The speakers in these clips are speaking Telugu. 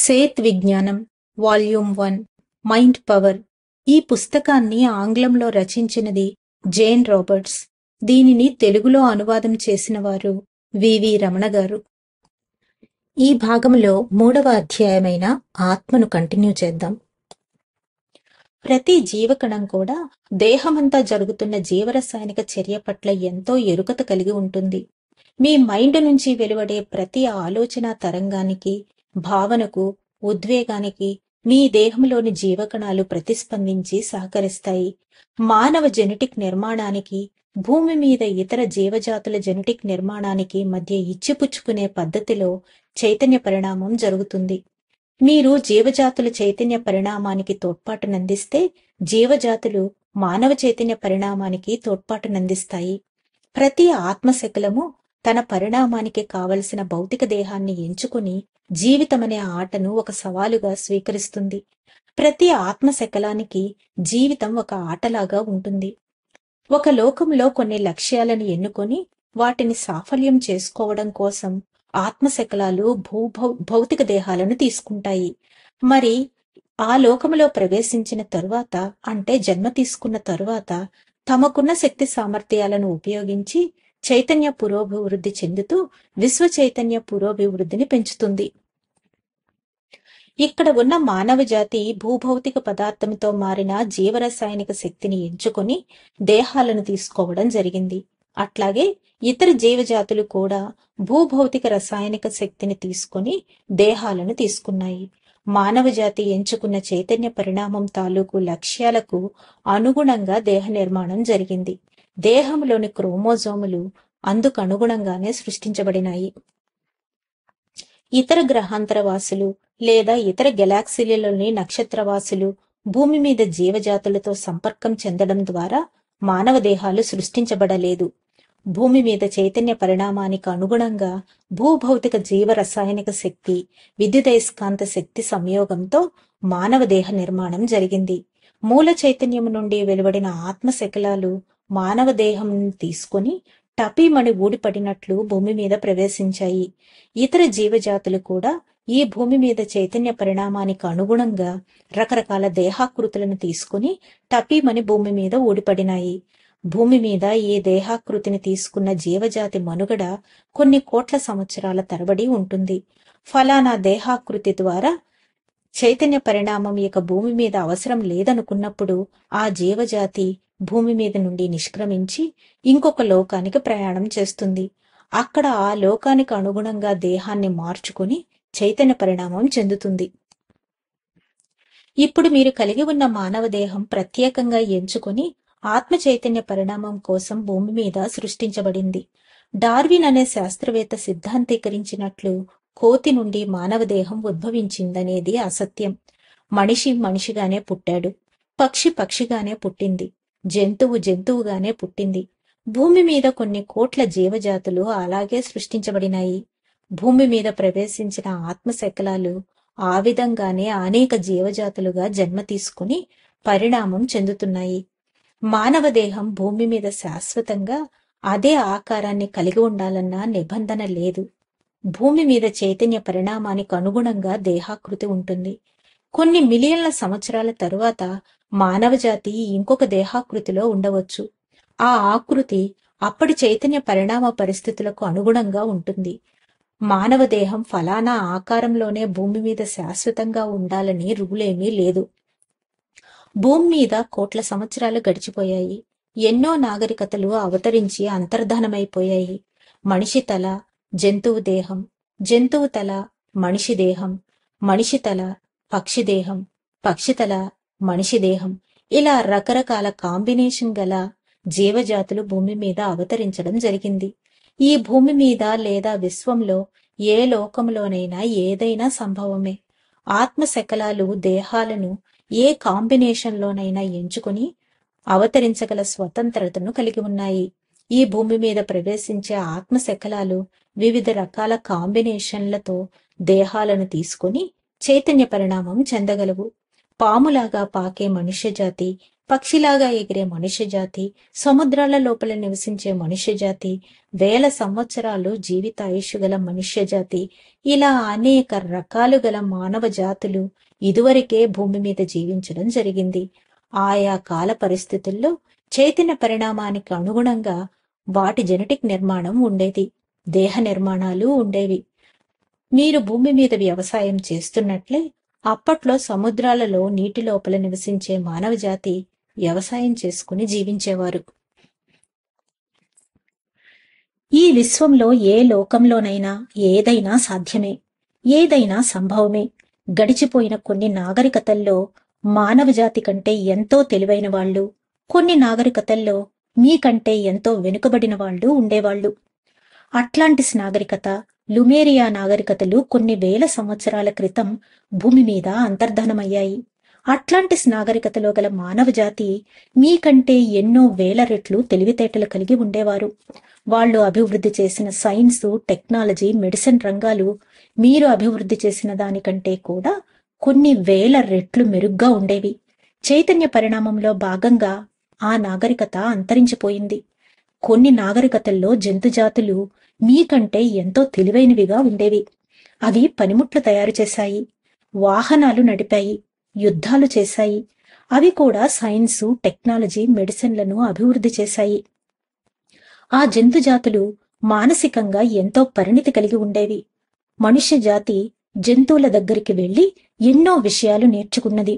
సేత్ విజ్ఞానం వాల్యూమ్ 1 మైండ్ పవర్. ఈ పుస్తకాన్ని ఆంగ్లంలో రచించినది జేన్ రాబర్ట్స్. దీనిని తెలుగులో అనువాదం చేసిన వారు వివి రమణ గారు. ఈ భాగంలో 3వ అధ్యాయమైన ఆత్మను కంటిన్యూ చేద్దాం. ప్రతి జీవకణం కూడా దేహమంతా జరుగుతున్న జీవరసాయనిక చర్య పట్ల ఎంతో ఎరుకత కలిగి ఉంటుంది. మీ మైండ్ నుంచి వెలువడే ప్రతి ఆలోచన తరంగానికి, భావనకు, ఉద్వేగానికి మీ దేహంలోని జీవకణాలు ప్రతిస్పందించి సహకరిస్తాయి. మానవ జెనెటిక్ నిర్మాణానికి, భూమి మీద ఇతర జీవజాతుల జెనెటిక్ నిర్మాణానికి మధ్య ఇచ్చిపుచ్చుకునే పద్ధతిలో చైతన్య పరిణామం జరుగుతుంది. మీరు జీవజాతుల చైతన్య పరిణామానికి తోడ్పాటునందిస్తే, జీవజాతులు మానవ చైతన్య పరిణామానికి తోడ్పాటునందిస్తాయి. ప్రతి ఆత్మశకలము తన పరిణామానికి కావలసిన భౌతిక దేహాన్ని ఎంచుకుని జీవితమనే ఆటను ఒక సవాలుగా స్వీకరిస్తుంది. ప్రతి ఆత్మశకలానికి జీవితం ఒక ఆటలాగా ఉంటుంది. ఒక లోకంలో కొన్ని లక్ష్యాలను ఎన్నుకొని వాటిని సాఫల్యం చేసుకోవడం కోసం ఆత్మశకలాలు భౌతిక దేహాలను తీసుకుంటాయి. మరి ఆ లోకములో ప్రవేశించిన తరువాత, అంటే జన్మ తీసుకున్న తరువాత, తమకున్న శక్తి సామర్థ్యాలను ఉపయోగించి చైతన్య పురోభివృద్ధి చెందుతూ విశ్వ చైతన్య పురోభివృద్ధిని పెంచుతుంది. ఇక్కడ ఉన్న మానవ జాతి భూభౌతిక పదార్థంతో మారిన జీవరసాయనిక శక్తిని ఎంచుకొని దేహాలను తీసుకోవడం జరిగింది. అట్లాగే ఇతర జీవజాతులు కూడా భూభౌతిక రసాయనిక శక్తిని తీసుకొని దేహాలను తీసుకున్నాయి. మానవ జాతి ఎంచుకున్న చైతన్య పరిణామం తాలూకు లక్ష్యాలకు అనుగుణంగా దేహ నిర్మాణం జరిగింది. దేహంలోని క్రోమోజోములు అందుకు అనుగుణంగానే సృష్టించబడినాయి. ఇతర గ్రహాంతరవాసులు లేదా ఇతర గెలాక్సీలలోని నక్షత్రవాసులు భూమి మీద జీవజాతులతో సంపర్కం చెందడం ద్వారా మానవ దేహాలు సృష్టించబడలేదు. భూమి మీద చైతన్య పరిణామానికి అనుగుణంగా భూభౌతిక జీవ రసాయనిక శక్తి, విద్యుదయస్కాంత శక్తి సంయోగంతో మానవ దేహ నిర్మాణం జరిగింది. మూల చైతన్యం నుండి వెలువడిన ఆత్మశకలాలు మానవ దేహం తీసుకుని టపీమణి ఊడిపడినట్లు భూమి మీద ప్రవేశించాయి. ఇతర జీవజాతులు కూడా ఈ భూమి మీద చైతన్య పరిణామానికి అనుగుణంగా రకరకాల దేహాకృతులను తీసుకుని టపీమణి భూమి మీద ఊడిపడినాయి. భూమి మీద ఈ దేహాకృతిని తీసుకున్న జీవజాతి మనుగడ కొన్ని కోట్ల సంవత్సరాల తరబడి ఉంటుంది. ఫలానా దేహాకృతి ద్వారా చైతన్య పరిణామం ఇక భూమి మీద అవసరం లేదనుకున్నప్పుడు ఆ జీవజాతి భూమి మీద నుండి నిష్క్రమించి ఇంకొక లోకానికి ప్రయాణం చేస్తుంది. అక్కడ ఆ లోకానికి అనుగుణంగా దేహాన్ని మార్చుకుని చైతన్య పరిణామం చెందుతుంది. ఇప్పుడు మీరు కలిగి ఉన్న మానవ దేహం ప్రత్యేకంగా ఎంచుకొని ఆత్మ చైతన్య పరిణామం కోసం భూమి మీద సృష్టించబడింది. డార్విన్ అనే శాస్త్రవేత్త సిద్ధాంతీకరించినట్లు కోతి నుండి మానవ దేహం ఉద్భవించిందనేది అసత్యం. మనిషి మనిషిగానే పుట్టాడు, పక్షి పక్షిగానే పుట్టింది, జంతువు జంతువుగానే పుట్టింది. భూమి మీద కొన్ని కోట్ల జీవజాతులు అలాగే సృష్టించబడినాయి. భూమి మీద ప్రవేశించిన ఆత్మశకలాలు ఆ విధంగానే అనేక జీవజాతులుగా జన్మ తీసుకుని పరిణామం చెందుతున్నాయి. మానవ దేహం భూమి మీద శాశ్వతంగా అదే ఆకారాన్ని కలిగి ఉండాలన్న నిబంధన లేదు. భూమి మీద చైతన్య పరిణామానికి అనుగుణంగా దేహాకృతి ఉంటుంది. కొన్ని మిలియన్ల సంవత్సరాల తరువాత మానవ జాతి ఇంకొక దేహాకృతిలో ఉండవచ్చు. ఆ ఆకృతి అప్పటి చైతన్య పరిణామ పరిస్థితులకు అనుగుణంగా ఉంటుంది. మానవ దేహం ఫలానా ఆకారంలోనే భూమి మీద శాశ్వతంగా ఉండాలని రూలేమీ లేదు. భూమి మీద కోట్ల సంవత్సరాలు గడిచిపోయాయి. ఎన్నో నాగరికతలు అవతరించి అంతర్ధానమైపోయాయి. మనిషి తల, జంతువు దేహం, జంతువు తల, మనిషి దేహం, మనిషి తల, పక్షి దేహం, పక్షి తల, మనిషి దేహం, ఇలా రకరకాల కాంబినేషన్ గల జీవజాతులు భూమి మీద అవతరించడం జరిగింది. ఈ భూమి మీద లేదా విశ్వంలో ఏ లోకంలోనైనా ఏదైనా సంభవమే. ఆత్మశకలాలు దేహాలను ఏ కాంబినేషన్లోనైనా ఎంచుకుని అవతరించగల స్వతంత్రతను కలిగి ఉన్నాయి. ఈ భూమి మీద ప్రవేశించే ఆత్మశకలాలు వివిధ రకాల కాంబినేషన్లతో దేహాలను తీసుకుని చైతన్య పరిణామం చెందగలవు. పాములాగా పాకే మనుష్యజాతి, పక్షిలాగా ఎగిరే మనుష్యజాతి, సముద్రాల లోపల నివసించే మనుష్యజాతి, వేల సంవత్సరాలు జీవితాయుష్షు గల మనుష్యజాతి, ఇలా అనేక రకాలు గల మానవ జాతులు ఇదివరకే భూమి మీద జీవించడం జరిగింది. ఆయా కాల పరిస్థితుల్లో చైతన్య పరిణామానికి అనుగుణంగా వాటి జెనెటిక్ నిర్మాణం ఉండేది, దేహ నిర్మాణాలు ఉండేవి. మీరు భూమి మీద వ్యవసాయం చేస్తున్నట్లే అప్పట్లో సముద్రాలలో నీటి లోపల నివసించే మానవ జాతి వ్యవసాయం చేసుకుని జీవించేవారు. ఈ విశ్వంలో ఏ లోకంలోనైనా ఏదైనా సాధ్యమే, ఏదైనా సంభవమే. గడిచిపోయిన కొన్ని నాగరికతల్లో మానవ జాతి కంటే ఎంతో తెలివైన వాళ్ళు, కొన్ని నాగరికతల్లో మీకంటే ఎంతో వెనుకబడిన వాళ్ళు ఉండేవాళ్ళు. అట్లాంటిస్ నాగరికత, లుమేరియా నాగరికతలు కొన్ని వేల సంవత్సరాల క్రితం భూమి మీద అంతర్ధానమయ్యాయి. అట్లాంటిస్ నాగరికతలో గల మానవ జాతి మీకంటే ఎన్నో వేల రెట్లు తెలివితేటలు కలిగి ఉండేవారు. వాళ్ళు అభివృద్ధి చేసిన సైన్సు, టెక్నాలజీ, మెడిసిన్ రంగాలు మీరు అభివృద్ధి చేసిన దానికంటే కూడా కొన్ని వేల రెట్లు మెరుగ్గా ఉండేవి. చైతన్య పరిణామంలో భాగంగా ఆ నాగరికత అంతరించిపోయింది. కొన్ని నాగరికతల్లో జంతుజాతులు మీకంటే ఎంతో తెలివైనవిగా ఉండేవి. అవి పనిముట్లు తయారు చేశాయి, వాహనాలు నడిపాయి, యుద్ధాలు చేశాయి. అవి కూడా సైన్సు, టెక్నాలజీ, మెడిసిన్లను అభివృద్ధి చేశాయి. ఆ జంతుజాతులు మానసికంగా ఎంతో పరిణితి కలిగి ఉండేవి. మనుష్య జాతి జంతువుల దగ్గరికి వెళ్లి ఎన్నో విషయాలు నేర్చుకున్నది.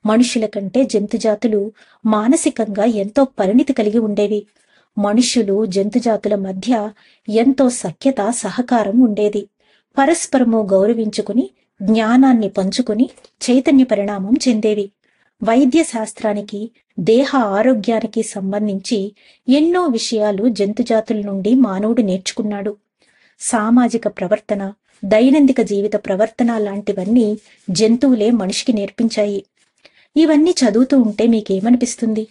మనుషుల కంటే జంతుజాతులు మానసికంగా ఎంతో పరిణితి కలిగి ఉండేవి. మనుష్యులు జంతుజాతుల మధ్య ఎంతో సఖ్యత, సహకారం ఉండేది. పరస్పరము గౌరవించుకుని జ్ఞానాన్ని పంచుకుని చైతన్య పరిణామం చెందేవి. వైద్య శాస్త్రానికి, దేహ ఆరోగ్యానికి సంబంధించి ఎన్నో విషయాలు జంతుజాతుల నుండి మానవుడు నేర్చుకున్నాడు. సామాజిక ప్రవర్తన, దైనందిక జీవిత ప్రవర్తన లాంటివన్నీ జంతువులే మనిషికి నేర్పించాయి. ఇవన్నీ చదువుతూ ఉంటే మీకేమనిపిస్తుంది?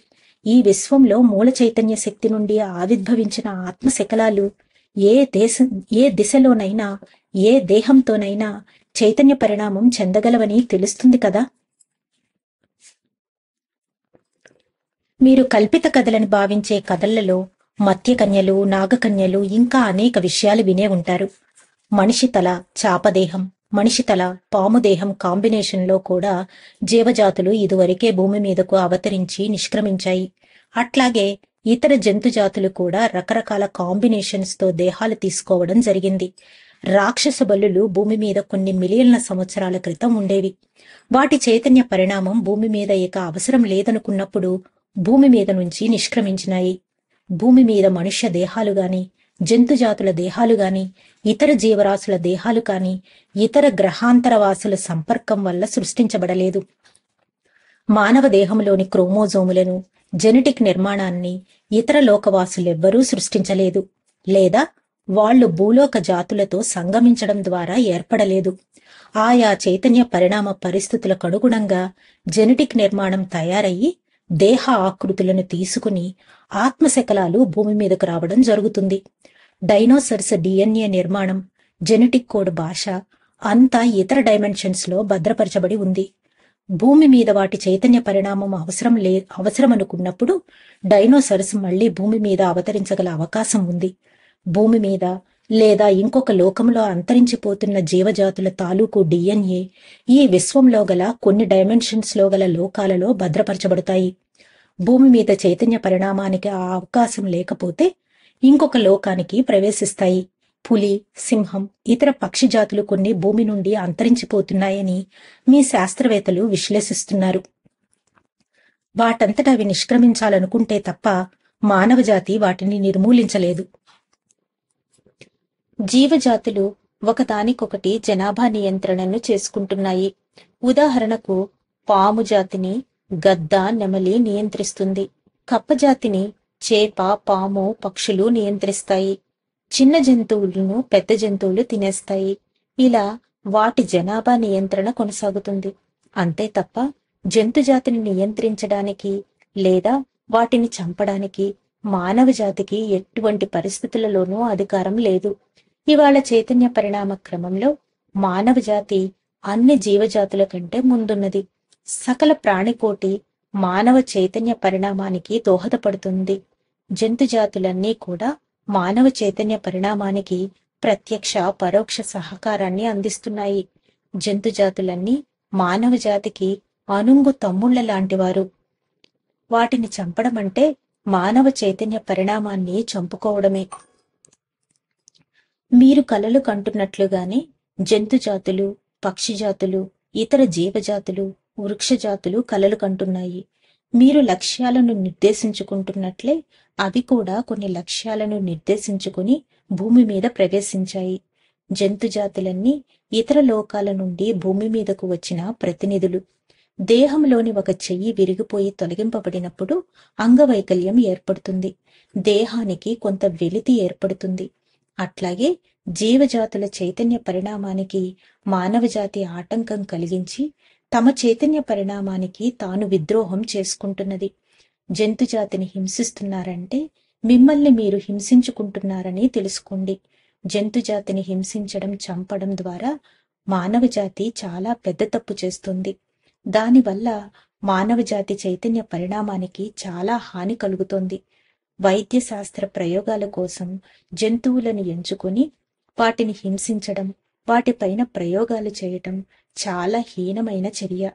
ఈ విశ్వంలో మూల చైతన్య శక్తి నుండి ఆవిర్భవించిన ఆత్మశకలాలు ఏ దిశలోనైనా, ఏ దేహంతోనైనా చైతన్య పరిణామం చెందగలవని తెలుస్తుంది కదా. మీరు కల్పిత కథలని భావించే కథలలో మత్స్యకన్యలు, నాగకన్యలు, ఇంకా అనేక విషయాలు వినే ఉంటారు. మనిషి తల చాపదేహం, మనిషి తల పాముదేహం కాంబినేషన్లో కూడా జీవజాతులు ఇదివరకే భూమి మీదకు అవతరించి నిష్క్రమించాయి. అట్లాగే ఇతర జంతుజాతులు కూడా రకరకాల కాంబినేషన్స్ తో దేహాలు తీసుకోవడం జరిగింది. రాక్షస బలులు భూమి మీద కొన్ని మిలియన్ల సంవత్సరాల క్రితం ఉండేవి. వాటి చైతన్య పరిణామం భూమి మీద ఇక అవసరం లేదనుకున్నప్పుడు భూమి మీద నుంచి నిష్క్రమించినాయి. భూమి మీద మనుష్య దేహాలు గాని, జంతుజాతుల దేహాలు గాని, ఇతర జీవరాశుల దేహాలు కాని ఇతర గ్రహాంతరవాసుల సంపర్కం వల్ల సృష్టించబడలేదు. మానవ దేహంలోని క్రోమోజోములను, జెనెటిక్ నిర్మాణాన్ని ఇతర లోకవాసులెవ్వరూ సృష్టించలేదు, లేదా వాళ్లు భూలోక జాతులతో సంగమించడం ద్వారా ఏర్పడలేదు. ఆయా చైతన్య పరిణామ పరిస్థితులకు అనుగుణంగా జెనెటిక్ నిర్మాణం తయారయ్యి దేహ ఆకృతులను తీసుకుని ఆత్మశకలాలు భూమి మీదకు రావడం జరుగుతుంది. డైనోసర్స్ డిఎన్ఏ నిర్మాణం, జెనెటిక్ కోడ్, భాష అంతా ఇతర డైమెన్షన్స్ లో భద్రపరచబడి ఉంది. భూమి మీద వాటి చైతన్య పరిణామం అవసరమనుకున్నప్పుడు డైనోసర్స్ మళ్లీ భూమి మీద అవతరించగల అవకాశం ఉంది. భూమి మీద లేదా ఇంకొక లోకంలో అంతరించిపోతున్న జీవజాతుల తాలూకు డిఎన్ఏ ఈ విశ్వంలో గల కొన్ని డైమెన్షన్స్ లో గల లోకాలలో భద్రపరచబడతాయి. భూమి మీద చైతన్య పరిణామానికి ఆ అవకాశం లేకపోతే ఇంకొక లోకానికి ప్రవేశిస్తాయి. పులి, సింహం, ఇతర పక్షి జాతులు కొన్ని భూమి నుండి అంతరించిపోతున్నాయని మీ శాస్త్రవేత్తలు విశ్లేషిస్తున్నారు. వాటంతట అవి నిష్క్రమించాలనుకుంటే తప్ప మానవ జాతి వాటిని నిర్మూలించలేదు. జీవజాతులు ఒకదానికొకటి జనాభా నియంత్రణను చేసుకుంటున్నాయి. ఉదాహరణకు పాము జాతిని గద్ద, నెమలి నియంత్రిస్తుంది. కప్పజాతిని చేప, పాము, పక్షులు నియంత్రిస్తాయి. చిన్న జంతువులను పెద్ద జంతువులు తినేస్తాయి. ఇలా వాటి జనాభా నియంత్రణ కొనసాగుతుంది. అంతే తప్ప జంతుజాతిని నియంత్రించడానికి లేదా వాటిని చంపడానికి మానవ జాతికి ఎటువంటి పరిస్థితులలోనూ అధికారం లేదు. ఇవాళ చైతన్య పరిణామ క్రమంలో మానవ జాతి అన్ని జీవజాతుల కంటే ముందున్నది. సకల ప్రాణికోటి మానవ చైతన్య పరిణామానికి దోహదపడుతుంది. జంతుజాతులన్నీ కూడా మానవ చైతన్య పరిణామానికి ప్రత్యక్ష పరోక్ష సహకారాన్ని అందిస్తున్నాయి. జంతుజాతులన్నీ మానవ జాతికి అనుంగు తమ్ముళ్ల లాంటివారు. వాటిని చంపడం అంటే మానవ చైతన్య పరిణామాన్ని చంపుకోవడమే. మీరు కలలు కంటున్నట్లుగానే జంతుజాతులు, పక్షిజాతులు, ఇతర జీవజాతులు, వృక్షజాతులు కలలు కంటున్నాయి. మీరు లక్ష్యాలను నిర్దేశించుకుంటున్నట్లే అవి కూడా కొన్ని లక్ష్యాలను నిర్దేశించుకుని భూమి మీద ప్రవేశించాయి. జంతుజాతులన్నీ ఇతర లోకాల నుండి భూమి మీదకు వచ్చిన ప్రతినిధులు. దేహంలోని ఒక చెయ్యి విరిగిపోయి తొలగింపబడినప్పుడు అంగవైకల్యం ఏర్పడుతుంది. దేహానికి కొంత వెలితి ఏర్పడుతుంది. అట్లాగే జీవజాతుల చైతన్య పరిణామానికి మానవజాతి ఆటంకం కలిగించి తమ చైతన్య పరిణామానికి తాను విద్రోహం చేసుకుంటున్నది. జంతుజాతిని హింసిస్తున్నారంటే మిమ్మల్ని మీరు హింసించుకుంటున్నారని తెలుసుకోండి. జంతుజాతిని హింసించడం, చంపడం ద్వారా మానవజాతి చాలా పెద్ద తప్పు చేస్తుంది. దానివల్ల మానవజాతి చైతన్య పరిణామానికి చాలా హాని కలుగుతోంది. వైద్య శాస్త్ర ప్రయోగాల కోసం జంతువులను ఎంచుకొని వాటిని హింసించడం, వాటిపైన ప్రయోగాలు చేయటం చాలా హీనమైన చర్య.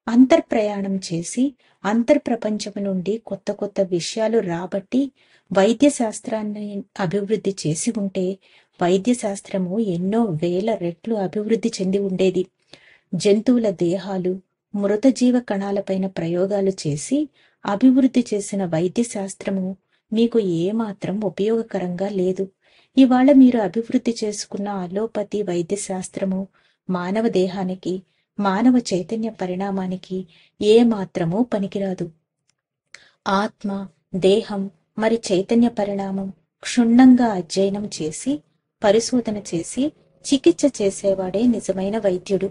అంతర్ప్రయాణం చేసి అంతర్ప్రపంచం నుండి కొత్త కొత్త విషయాలు రాబట్టి వైద్య శాస్త్రాన్ని అభివృద్ధి చేసి ఉంటే వైద్య శాస్త్రము ఎన్నో వేల రెట్లు అభివృద్ధి చెంది ఉండేది. జంతువుల దేహాలు, మృతజీవ కణాలపైన ప్రయోగాలు చేసి అభివృద్ధి చేసిన వైద్య శాస్త్రము మీకు ఏమాత్రం ఉపయోగకరంగా లేదు. ఇవాళ మీరు అభివృద్ధి చేసుకున్న అలోపతి వైద్య శాస్త్రము మానవ దేహానికి, మానవ చైతన్య పరిణామానికి ఏమాత్రమూ పనికిరాదు. ఆత్మ, దేహం మరి చైతన్య పరిణామం క్షుణ్ణంగా అధ్యయనం చేసి పరిశోధన చేసి చికిత్స చేసేవాడే నిజమైన వైద్యుడు.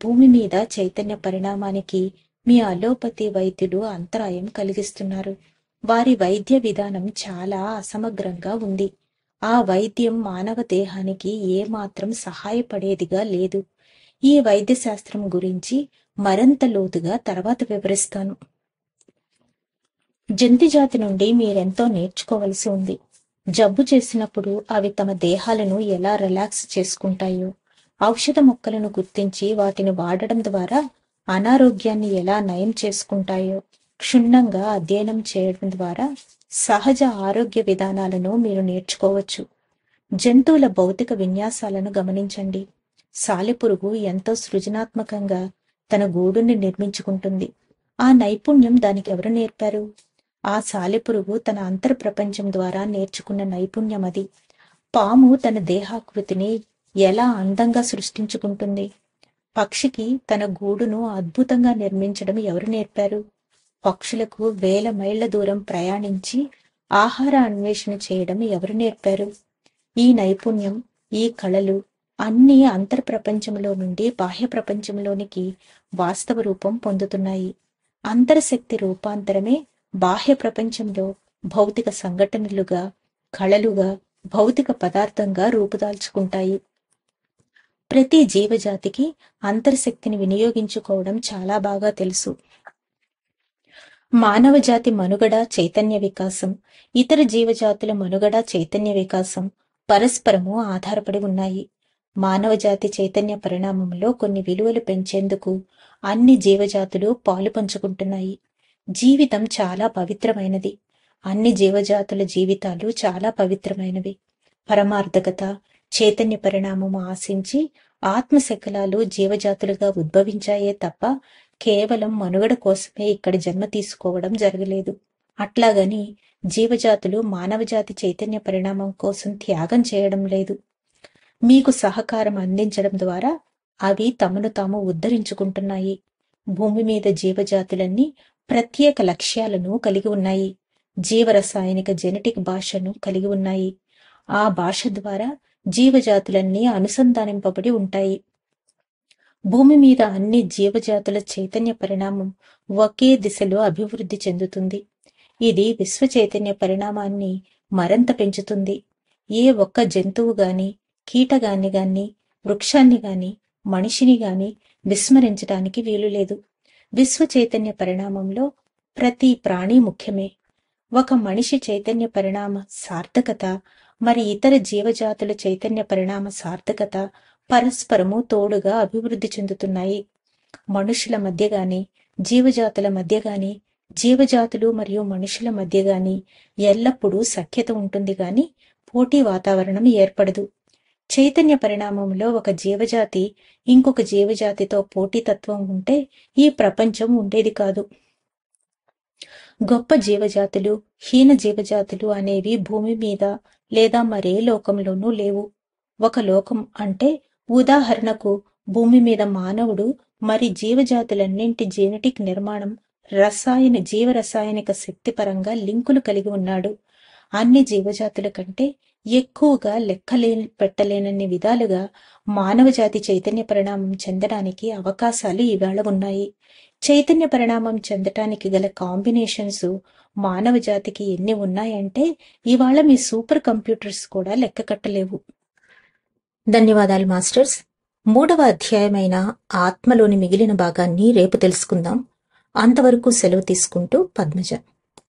భూమి మీద చైతన్య పరిణామానికి మీ అలోపతి వైద్యులు అంతరాయం కలిగిస్తున్నారు. వారి వైద్య విధానం చాలా అసమగ్రంగా ఉంది. ఆ వైద్యం మానవ దేహానికి ఏమాత్రం సహాయపడేదిగా లేదు. ఈ వైద్య శాస్త్రం గురించి మరింత లోతుగా తర్వాత వివరిస్తాను. జంతుజాతి నుండి మీరెంతో నేర్చుకోవలసి ఉంది. జబ్బు చేసినప్పుడు అవి తమ దేహాలను ఎలా రిలాక్స్ చేసుకుంటాయో, ఔషధ మొక్కలను గుర్తించి వాటిని వాడడం ద్వారా అనారోగ్యాన్ని ఎలా నయం చేసుకుంటాయో క్షుణ్ణంగా అధ్యయనం చేయడం ద్వారా సహజ ఆరోగ్య విధానాలను మీరు నేర్చుకోవచ్చు. జంతువుల భౌతిక విన్యాసాలను గమనించండి. సాలెపురుగు ఎంతో సృజనాత్మకంగా తన గూడుని నిర్మించుకుంటుంది. ఆ నైపుణ్యం దానికి ఎవరు నేర్పారు? ఆ సాలెపురుగు తన అంతర్ ప్రపంచం ద్వారా నేర్చుకున్న నైపుణ్యం అది. పాము తన దేహాకృతిని ఎలా అందంగా సృష్టించుకుంటుంది? పక్షికి తన గూడును అద్భుతంగా నిర్మించడం ఎవరు నేర్పారు? పక్షులకు వేల మైళ్ల దూరం ప్రయాణించి ఆహార అన్వేషణ చేయడం ఎవరు నేర్పారు? ఈ నైపుణ్యం, ఈ కళలు అన్నీ అంతర్ ప్రపంచంలో నుండి బాహ్య ప్రపంచంలోనికి వాస్తవ రూపం పొందుతున్నాయి. అంతర్శక్తి రూపాంతరమే బాహ్య ప్రపంచంలో భౌతిక సంఘటనలుగా, కళలుగా, భౌతిక పదార్థంగా రూపుదాల్చుకుంటాయి. ప్రతి జీవజాతికి అంతర్శక్తిని వినియోగించుకోవడం చాలా బాగా తెలుసు. మానవ జాతి మనుగడ చైతన్య వికాసం, ఇతర జీవజాతుల మనుగడ చైతన్య వికాసం పరస్పరము ఆధారపడి ఉన్నాయి. మానవ జాతి చైతన్య పరిణామంలో కొన్ని విలువలు పెంచేందుకు అన్ని జీవజాతులు పాలు పంచుకుంటున్నాయి. జీవితం చాలా పవిత్రమైనది. అన్ని జీవజాతుల జీవితాలు చాలా పవిత్రమైనవి. పరమార్థకత, చైతన్య పరిణామము ఆశించి ఆత్మశకలాలు జీవజాతులుగా ఉద్భవించాయే తప్ప కేవలం మనుగడ కోసమే ఇక్కడ జన్మ తీసుకోవడం జరగలేదు. అట్లాగని జీవజాతులు మానవజాతి చైతన్య పరిణామం కోసం త్యాగం చేయడం లేదు. మీకు సహకారం అందించడం ద్వారా అవి తమను తాము ఉద్ధరించుకుంటున్నాయి. భూమి మీద జీవజాతులన్నీ ప్రత్యేక లక్ష్యాలను కలిగి ఉన్నాయి. జీవరసాయనిక జెనెటిక్ భాషను కలిగి ఉన్నాయి. ఆ భాష ద్వారా జీవజాతులన్నీ అనుసంధానింపబడి ఉంటాయి. భూమి మీద అన్ని జీవజాతుల చైతన్య పరిణామం ఒకే దిశలో అభివృద్ధి చెందుతుంది. ఇది విశ్వ చైతన్య పరిణామాన్ని మరింత పెంచుతుంది. ఏ ఒక్క జంతువు గాని, కీటగాన్ని గాని, వృక్షాన్ని గాని, మనిషిని గాని విస్మరించడానికి వీలులేదు. విశ్వ చైతన్య పరిణామంలో ప్రతి ప్రాణి ముఖ్యమే. ఒక మనిషి చైతన్య పరిణామ సార్థకత మరి ఇతర జీవజాతుల చైతన్య పరిణామ సార్థకత పరస్పరము తోడుగా అభివృద్ధి చెందుతున్నాయి. మనుషుల మధ్య గాని, జీవజాతుల మధ్య గాని, జీవజాతులు మరియు మనుషుల మధ్య గాని ఎల్లప్పుడూ సఖ్యత ఉంటుంది గాని పోటీ వాతావరణం ఏర్పడదు. చైతన్య పరిణామంలో ఒక జీవజాతి ఇంకొక జీవజాతితో పోటీతత్వం ఉంటే ఈ ప్రపంచం ఉండేది కాదు. గొప్ప జీవజాతులు, హీన జీవజాతులు అనేవి భూమి మీద లేదా మరే లోకంలోనూ లేవు. ఒక లోకం అంటే ఉదాహరణకు భూమి మీద మానవుడు మరి జీవజాతులన్నింటి జెనెటిక్ నిర్మాణం జీవరసాయనిక శక్తి పరంగా లింకులు కలిగి ఉన్నాడు. అన్ని జీవజాతుల కంటే ఎక్కువగా పెట్టలేనన్ని విధాలుగా మానవజాతి చైతన్య పరిణామం చెందడానికి అవకాశాలు ఈవేళ ఉన్నాయి. చైతన్య పరిణామం చెందటానికి గల కాంబినేషన్స్ మానవ జాతికి ఎన్ని ఉన్నాయంటే ఇవాళ మీ సూపర్ కంప్యూటర్స్ కూడా లెక్క కట్టలేవు. ధన్యవాదాలు మాస్టర్స్. 3వ అధ్యాయమైన ఆత్మలోని మిగిలిన భాగాన్ని రేపు తెలుసుకుందాం. అంతవరకు సెలవు తీసుకుంటూ పద్మజ.